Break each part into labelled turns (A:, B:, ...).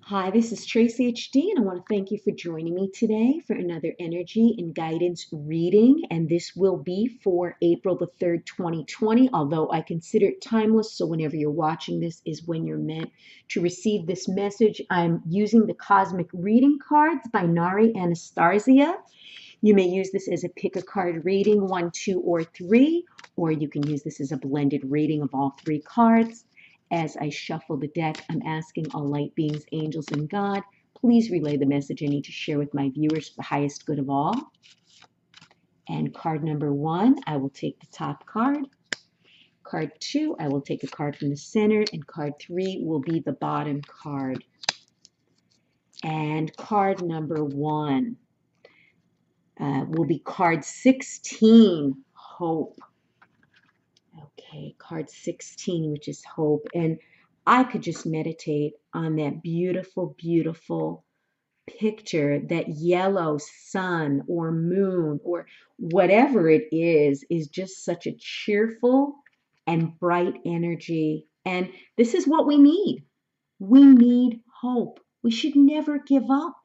A: Hi, this is Tracy HD, and I want to thank you for joining me today for another energy and guidance reading. And this will be for April the 3rd, 2020, although I consider it timeless. So, whenever you're watching this, is when you're meant to receive this message. I'm using the Cosmic Reading cards by Nari Anastasia. You may use this as a pick a card reading, one, two, or three, or you can use this as a blended reading of all three cards. As I shuffle the deck, I'm asking all light beings, angels, and God, please relay the message I need to share with my viewers for the highest good of all. And card number one, I will take the top card. Card two, I will take a card from the center, and card three will be the bottom card. And card number one will be card 16, Hope. Okay, card 16, which is Hope. And I could just meditate on that beautiful, beautiful picture, that yellow sun or moon or whatever it is just such a cheerful and bright energy. And this is what we need. We need hope. We should never give up.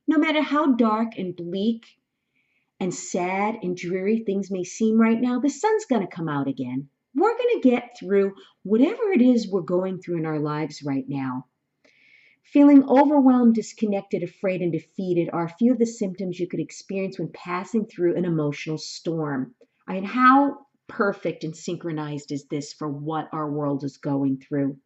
A: No matter how dark and bleak and sad and dreary things may seem right now, the sun's going to come out again. We're going to get through whatever it is we're going through in our lives right now. Feeling overwhelmed, disconnected, afraid, and defeated are a few of the symptoms you could experience when passing through an emotional storm. I mean, how perfect and synchronized is this for what our world is going through?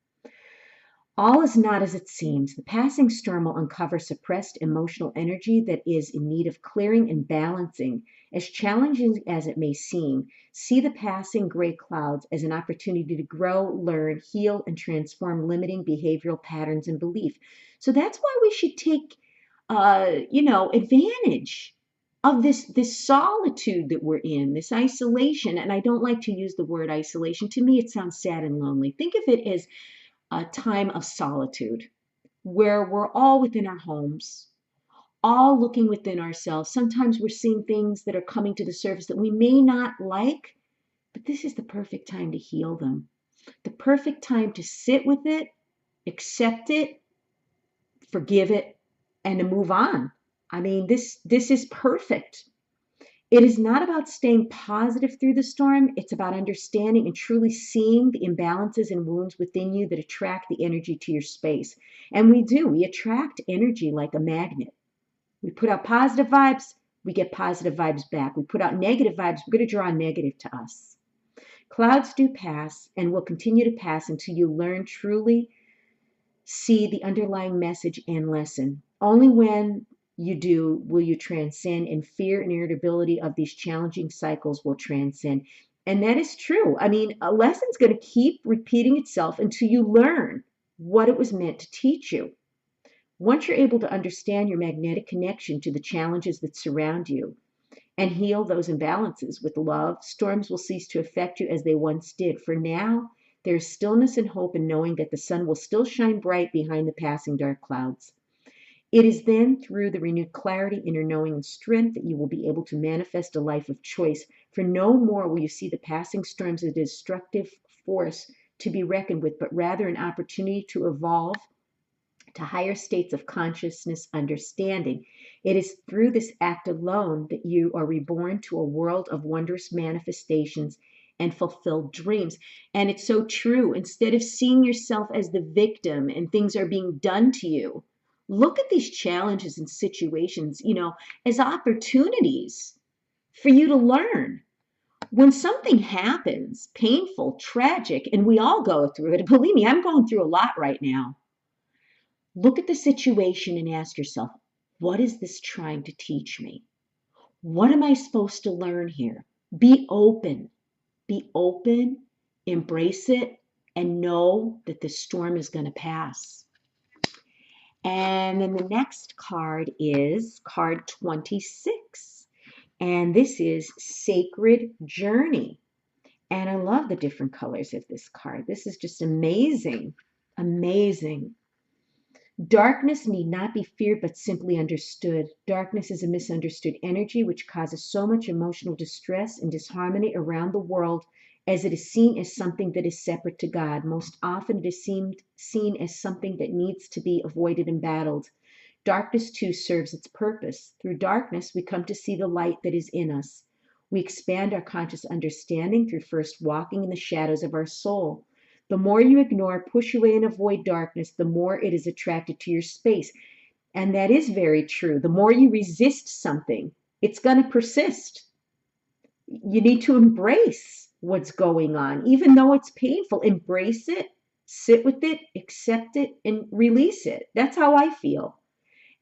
A: All is not as it seems. The passing storm will uncover suppressed emotional energy that is in need of clearing and balancing. As challenging as it may seem, see the passing gray clouds as an opportunity to grow, learn, heal, and transform limiting behavioral patterns and belief. So that's why we should take, advantage of this solitude that we're in, this isolation. And I don't like to use the word isolation. To me, it sounds sad and lonely. Think of it as a time of solitude where we're all within our homes, all looking within ourselves. Sometimes we're seeing things that are coming to the surface that we may not like, but this is the perfect time to heal them. The perfect time to sit with it, accept it, forgive it, and to move on. I mean, this is perfect. It is not about staying positive through the storm. It's about understanding and truly seeing the imbalances and wounds within you that attract the energy to your space. And we do. We attract energy like a magnet. We put out positive vibes, we get positive vibes back. We put out negative vibes, we're going to draw negative to us. Clouds do pass and will continue to pass until you learn truly see the underlying message and lesson. Only when you do will you transcend, and fear and irritability of these challenging cycles will transcend. And that is true. I mean, a lesson's going to keep repeating itself until you learn what it was meant to teach you. Once you're able to understand your magnetic connection to the challenges that surround you and heal those imbalances with love, storms will cease to affect you as they once did. For now, there is stillness and hope in knowing that the sun will still shine bright behind the passing dark clouds. It is then through the renewed clarity, inner knowing, and strength that you will be able to manifest a life of choice. For no more will you see the passing storms as a destructive force to be reckoned with, but rather an opportunity to evolve to higher states of consciousness understanding. It is through this act alone that you are reborn to a world of wondrous manifestations and fulfilled dreams. And it's so true. Instead of seeing yourself as the victim and things are being done to you, look at these challenges and situations, as opportunities for you to learn. When something happens, painful, tragic, and we all go through it, believe me, I'm going through a lot right now. Look at the situation and ask yourself, what is this trying to teach me? What am I supposed to learn here? Be open. Be open, embrace it, and know that the storm is going to pass. And then the next card is card 26. And this is Sacred Journey. And I love the different colors of this card. This is just amazing. Amazing. Darkness need not be feared, but simply understood. Darkness is a misunderstood energy which causes so much emotional distress and disharmony around the world as it is seen as something that is separate to God. Most often it is seen as something that needs to be avoided and battled. Darkness too serves its purpose. Through darkness, we come to see the light that is in us. We expand our conscious understanding through first walking in the shadows of our soul. The more you ignore, push away, and avoid darkness, the more it is attracted to your space. And that is very true. The more you resist something, it's going to persist. You need to embrace what's going on, even though it's painful. Embrace it, sit with it, accept it, and release it. That's how I feel.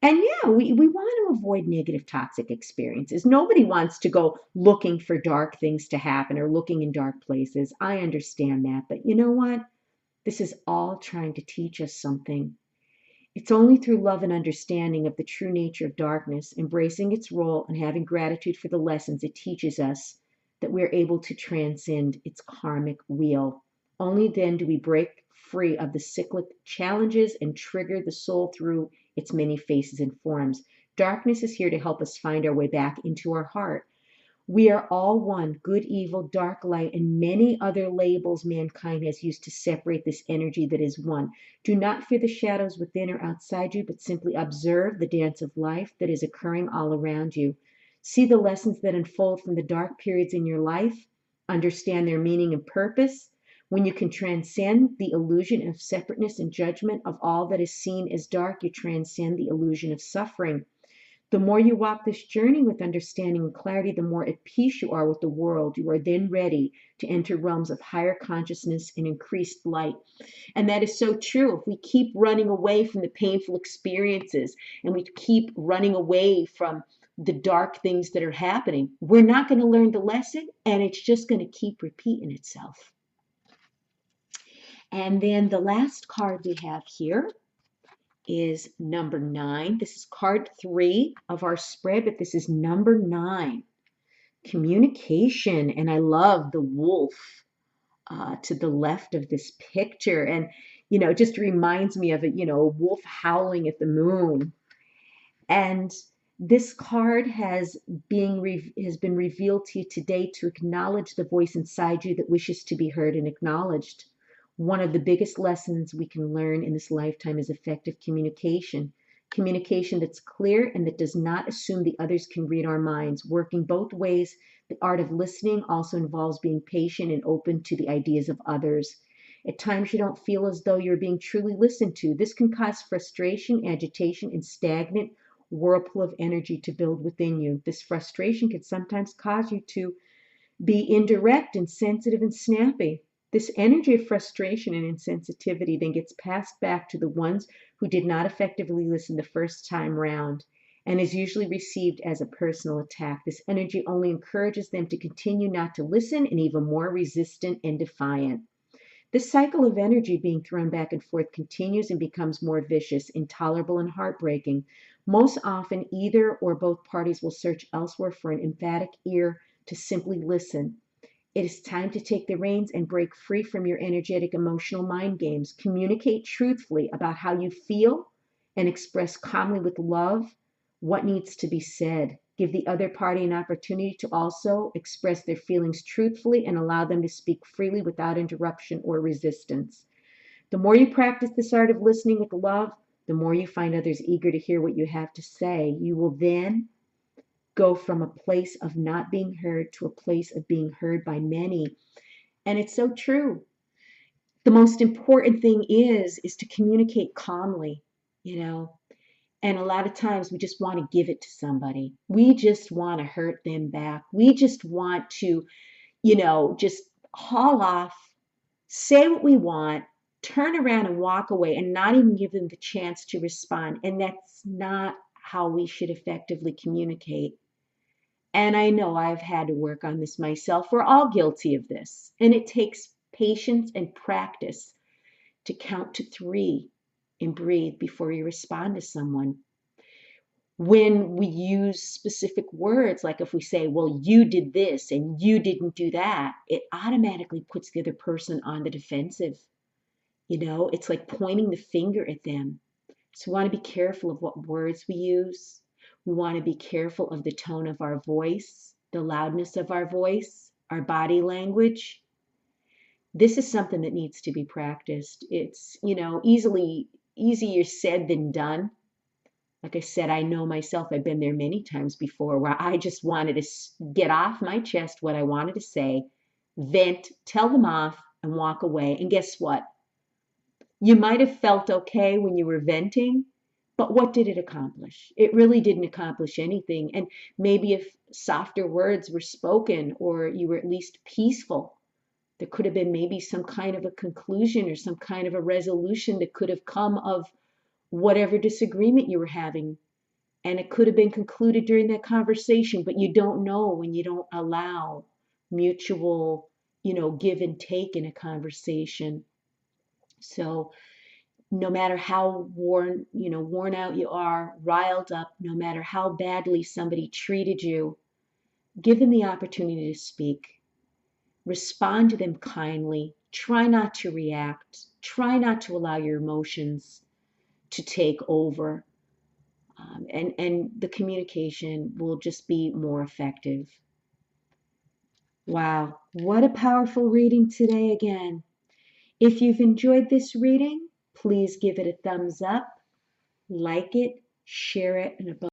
A: And yeah, we want to avoid negative, toxic experiences. Nobody wants to go looking for dark things to happen or looking in dark places. I understand that. But you know what? This is all trying to teach us something. It's only through love and understanding of the true nature of darkness, embracing its role, and having gratitude for the lessons it teaches us that we're able to transcend its karmic wheel. Only then do we break free of the cyclic challenges and trigger the soul through its many faces and forms. Darkness is here to help us find our way back into our heart. We are all one, good, evil, dark, light, and many other labels mankind has used to separate this energy that is one. Do not fear the shadows within or outside you, but simply observe the dance of life that is occurring all around you. See the lessons that unfold from the dark periods in your life. Understand their meaning and purpose. When you can transcend the illusion of separateness and judgment of all that is seen as dark, you transcend the illusion of suffering. The more you walk this journey with understanding and clarity, the more at peace you are with the world. You are then ready to enter realms of higher consciousness and increased light. And that is so true. If we keep running away from the painful experiences and we keep running away from the dark things that are happening, we're not going to learn the lesson, and it's just going to keep repeating itself. And then the last card we have here is number 9. This is card 3 of our spread, but this is number 9, communication. And I love the wolf to the left of this picture. And, it just reminds me of a wolf howling at the moon. And this card has been revealed to you today to acknowledge the voice inside you that wishes to be heard and acknowledged. One of the biggest lessons we can learn in this lifetime is effective communication. Communication that's clear and that does not assume the others can read our minds. Working both ways, the art of listening also involves being patient and open to the ideas of others. At times you don't feel as though you're being truly listened to. This can cause frustration, agitation, and stagnant whirlpool of energy to build within you. This frustration can sometimes cause you to be indirect, insensitive, and snappy. This energy of frustration and insensitivity then gets passed back to the ones who did not effectively listen the first time round and is usually received as a personal attack. This energy only encourages them to continue not to listen and even more resistant and defiant. This cycle of energy being thrown back and forth continues and becomes more vicious, intolerable, and heartbreaking. Most often, either or both parties will search elsewhere for an emphatic ear to simply listen. It is time to take the reins and break free from your energetic emotional mind games. Communicate truthfully about how you feel and express calmly with love what needs to be said. Give the other party an opportunity to also express their feelings truthfully and allow them to speak freely without interruption or resistance. The more you practice this art of listening with love, the more you find others eager to hear what you have to say. You will then go from a place of not being heard to a place of being heard by many. And it's so true. The most important thing is to communicate calmly, you know. And a lot of times we just want to give it to somebody. We just want to hurt them back. We just want to, just haul off, say what we want, turn around and walk away and not even give them the chance to respond. And that's not how we should effectively communicate. And I know I've had to work on this myself. We're all guilty of this. And it takes patience and practice to count to 3 and breathe before you respond to someone. When we use specific words, like if we say, well, you did this and you didn't do that, it automatically puts the other person on the defensive. It's like pointing the finger at them. So we want to be careful of what words we use. We want to be careful of the tone of our voice, the loudness of our voice, our body language. This is something that needs to be practiced. It's, easier said than done. Like I said, I know myself, I've been there many times before where I just wanted to get off my chest what I wanted to say, vent, tell them off, and walk away. And guess what? You might have felt okay when you were venting, but what did it accomplish? It really didn't accomplish anything. And maybe if softer words were spoken or you were at least peaceful, there could have been maybe some kind of a conclusion or some kind of a resolution that could have come of whatever disagreement you were having. And it could have been concluded during that conversation, but you don't know when you don't allow mutual, give and take in a conversation. So no matter how worn out you are, riled up, no matter how badly somebody treated you, give them the opportunity to speak. Respond to them kindly. Try not to react. Try not to allow your emotions to take over. And the communication will just be more effective. Wow, what a powerful reading today again. If you've enjoyed this reading, please give it a thumbs up, like it, share it, and above